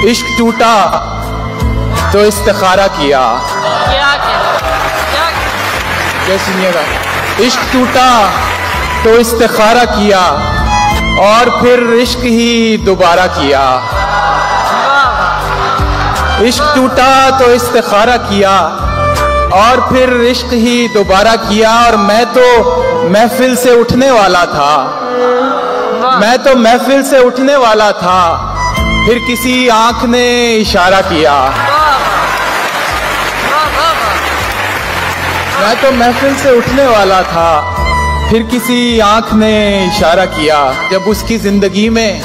इश्क टूटा तो इस्तिखारा किया। क्या सुनिएगा। इश्क टूटा तो इस्तिखारा किया और फिर इश्क ही दोबारा किया। इश्क टूटा तो इस्तिखारा किया और फिर इश्क ही दोबारा किया। और मैं तो महफिल से उठने वाला था, मैं तो महफिल से उठने वाला था, फिर किसी आंख ने इशारा किया। मैं तो महफिल से उठने वाला था, फिर किसी आंख ने इशारा किया। जब उसकी जिंदगी में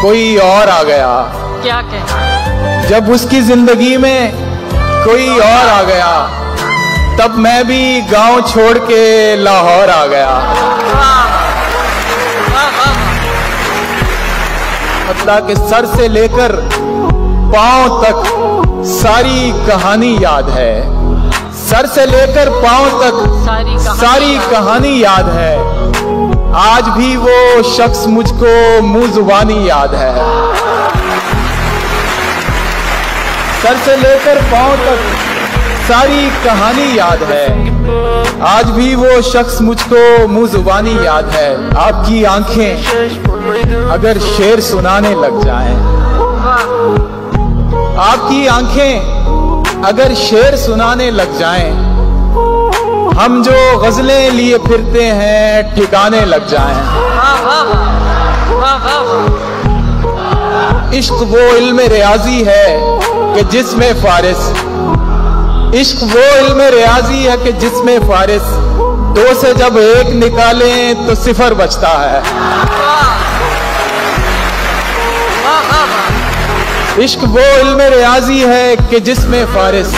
कोई और आ गया, क्या कह, जब उसकी जिंदगी में कोई और आ गया, तब मैं भी गांव छोड़ के लाहौर आ गया। मतलब कि सर से लेकर पांव तक सारी कहानी याद है, सर से लेकर पांव तक सारी कहानी याद है। आज भी वो शख्स मुझको मुंह जुबानी याद है। सर से लेकर पांव तक सारी कहानी याद है। आज भी वो शख्स मुझको मुंह जुबानी याद है। आपकी आंखें अगर शेर सुनाने लग जाएं, आपकी आंखें अगर शेर सुनाने लग जाएं, हम जो गजलें लिए फिरते हैं ठिकाने लग जाएं। इश्क वो इल्म रियाजी है कि जिसमें फारिस, इश्क वो इल्म रियाजी है कि जिसमें फारिस, दो से जब एक निकालें तो सिफर बचता है। इश्क वो इल्म रियाजी है कि जिसमें फारिस,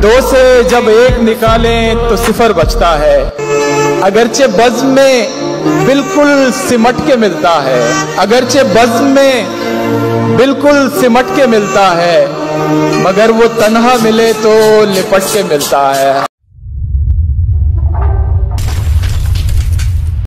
दो से जब एक निकालें तो सिफर बचता है। अगरचे बज़्म में बिल्कुल सिमट के मिलता है, अगरचे बज़्म में बिल्कुल सिमट के मिलता है, मगर वो तन्हा मिले तो लिपट के मिलता है।